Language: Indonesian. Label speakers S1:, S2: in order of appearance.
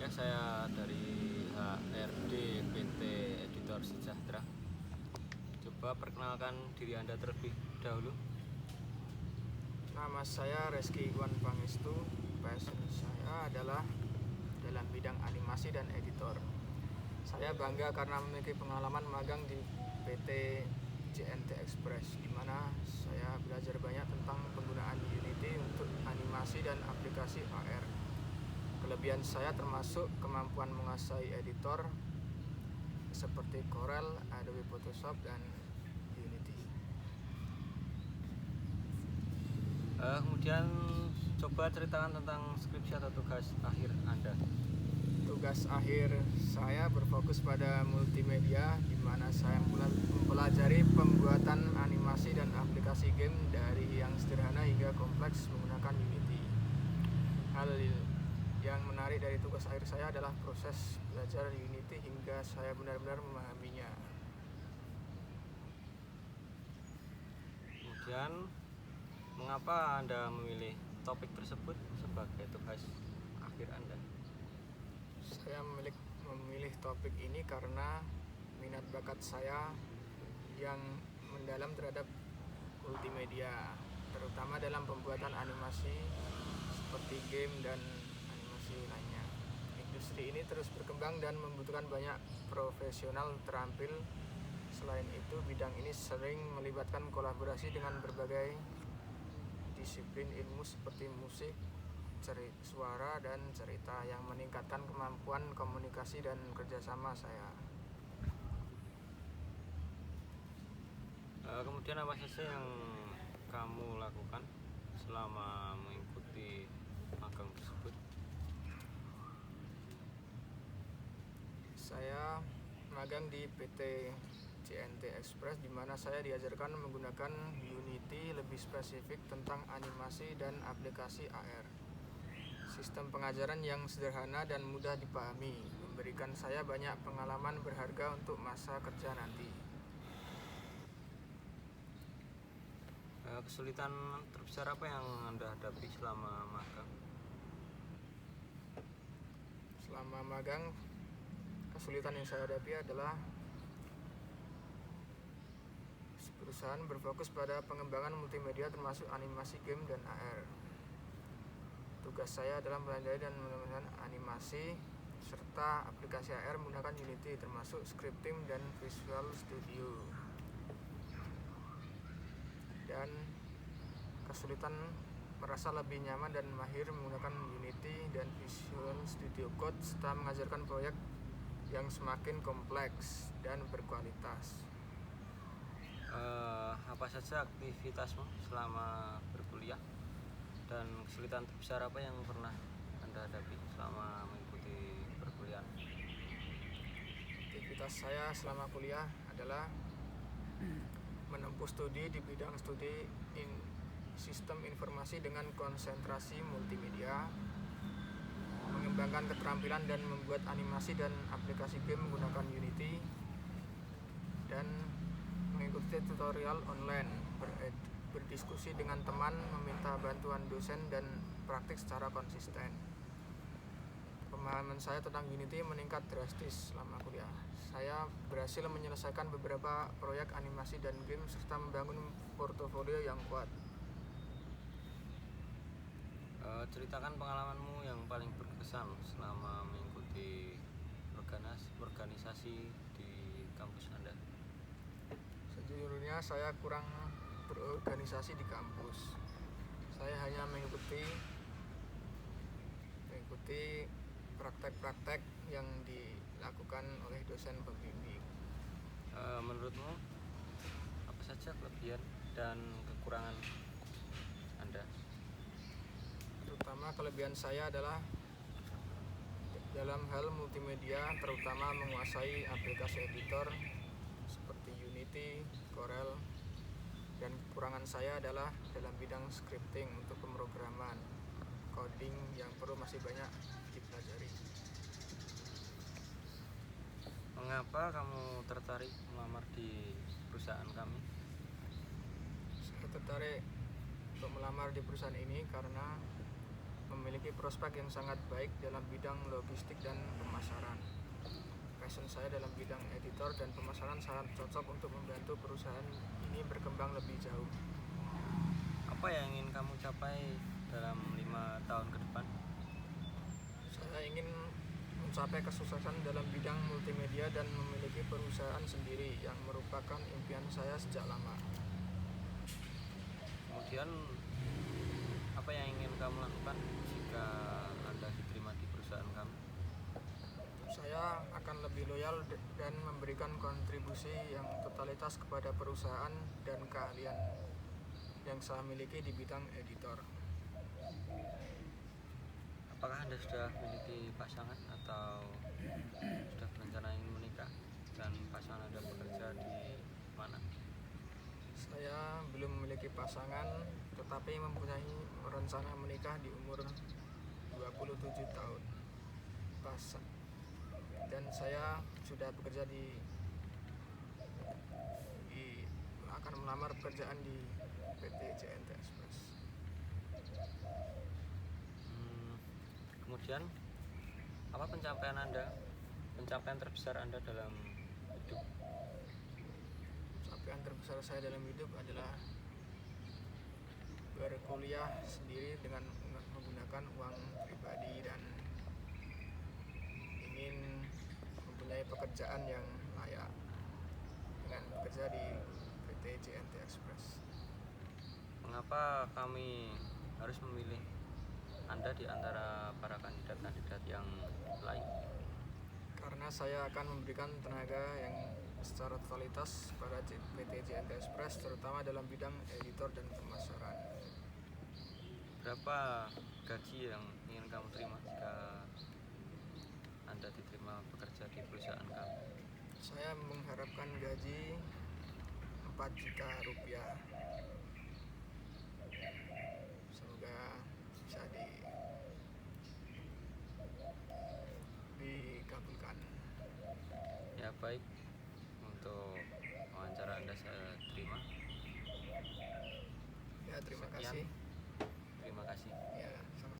S1: Oke, saya dari HRD PT Editor Sejahtera. Coba perkenalkan diri Anda terlebih dahulu.
S2: Nama saya Reski Iwan Pangestu. Passion saya adalah dalam bidang animasi dan editor. Saya bangga karena memiliki pengalaman magang di PT JNT Express, di mana saya belajar banyak tentang penggunaan Unity untuk animasi dan aplikasi AR. Kelebihan saya termasuk kemampuan menguasai editor seperti Corel, Adobe Photoshop, dan Unity.
S1: Kemudian coba ceritakan tentang skripsi atau tugas akhir Anda.
S2: Tugas akhir saya berfokus pada multimedia, di mana saya mempelajari pembuatan animasi dan aplikasi game dari yang sederhana hingga kompleks menggunakan Unity. Hal yang menarik dari tugas akhir saya adalah proses belajar Unity hingga saya benar-benar memahaminya.
S1: Kemudian, mengapa Anda memilih topik tersebut sebagai tugas akhir Anda?
S2: Saya memilih topik ini karena minat bakat saya yang mendalam terhadap multimedia, terutama dalam pembuatan animasi seperti game dan animasi lainnya. Industri ini terus berkembang dan membutuhkan banyak profesional terampil. Selain itu, bidang ini sering melibatkan kolaborasi dengan berbagai disiplin ilmu seperti musik, suara, dan cerita yang meningkatkan kemampuan komunikasi dan kerjasama saya.
S1: Kemudian apa saja yang kamu lakukan selama mengikuti magang tersebut?
S2: Saya magang di PT JNT Express, di mana saya diajarkan menggunakan Unity, lebih spesifik tentang animasi dan aplikasi AR. Sistem pengajaran yang sederhana dan mudah dipahami memberikan saya banyak pengalaman berharga untuk masa kerja nanti.
S1: Kesulitan terbesar apa yang Anda hadapi selama magang?
S2: Selama magang, kesulitan yang saya hadapi adalah perusahaan berfokus pada pengembangan multimedia termasuk animasi game dan AR. Tugas saya adalah mempelajari dan mengembangkan animasi serta aplikasi AR menggunakan Unity, termasuk scripting dan Visual Studio. Dan kesulitan merasa lebih nyaman dan mahir menggunakan Unity dan Visual Studio Code serta mengajarkan proyek yang semakin kompleks dan berkualitas.
S1: Apa saja aktivitasmu selama berkuliah dan kesulitan terbesar apa yang pernah Anda hadapi selama mengikuti perkuliahan?
S2: Aktivitas saya selama kuliah adalah menempuh studi di bidang studi sistem informasi dengan konsentrasi multimedia, mengembangkan keterampilan dan membuat animasi dan aplikasi game menggunakan Unity, dan mengikuti tutorial online, berdiskusi dengan teman, meminta bantuan dosen, dan praktik secara konsisten. Pemahaman saya tentang Unity meningkat drastis selama kuliah. Saya berhasil menyelesaikan beberapa proyek animasi dan game serta membangun portofolio yang kuat.
S1: Ceritakan pengalamanmu yang paling berkesan selama mengikuti organisasi di kampus Anda.
S2: Sejujurnya saya kurang berorganisasi di kampus. Saya hanya mengikuti praktek-praktek yang dilakukan oleh dosen pembimbing.
S1: Menurutmu apa saja kelebihan dan kekurangan Anda?
S2: Terutama kelebihan saya adalah dalam hal multimedia, terutama menguasai aplikasi editor seperti Unity, Corel, dan kekurangan saya adalah dalam bidang scripting untuk pemrograman, coding yang perlu masih banyak dipelajari.
S1: Mengapa kamu tertarik melamar di perusahaan kami?
S2: Saya tertarik untuk melamar di perusahaan ini karena memiliki prospek yang sangat baik dalam bidang logistik dan pemasaran. Passion saya dalam bidang editor dan pemasaran sangat cocok untuk membantu perusahaan ini berkembang lebih jauh.
S1: Apa yang ingin kamu capai dalam 5 tahun ke depan?
S2: Saya ingin mencapai kesuksesan dalam bidang multimedia dan memiliki perusahaan sendiri yang merupakan impian saya sejak lama.
S1: Kemudian apa yang ingin kamu lakukan jika Anda diterima di perusahaan kami?
S2: Saya akan lebih loyal dan memberikan kontribusi yang totalitas kepada perusahaan dan keahlian yang saya miliki di bidang editor.
S1: Apakah Anda sudah memiliki pasangan atau sudah berencana ingin menikah, dan pasangan Anda bekerja di mana?
S2: Saya belum memiliki pasangan, tetapi mempunyai rencana menikah di umur 27 tahun. Dan saya sudah bekerja akan melamar pekerjaan di PT JNT Express.
S1: Kemudian apa pencapaian terbesar Anda dalam hidup?
S2: Pencapaian terbesar saya dalam hidup adalah berkuliah sendiri dengan menggunakan uang pribadi dan ingin mempunyai pekerjaan yang layak dengan bekerja di PT JNT Express.
S1: Mengapa kami harus memilih Anda di antara para kandidat-kandidat yang lain?
S2: Karena saya akan memberikan tenaga yang secara totalitas pada PT JNT Express, terutama dalam bidang editor dan pemasaran.
S1: Berapa gaji yang ingin kamu terima jika Anda diterima bekerja di perusahaan kami?
S2: Saya mengharapkan gaji 4 juta rupiah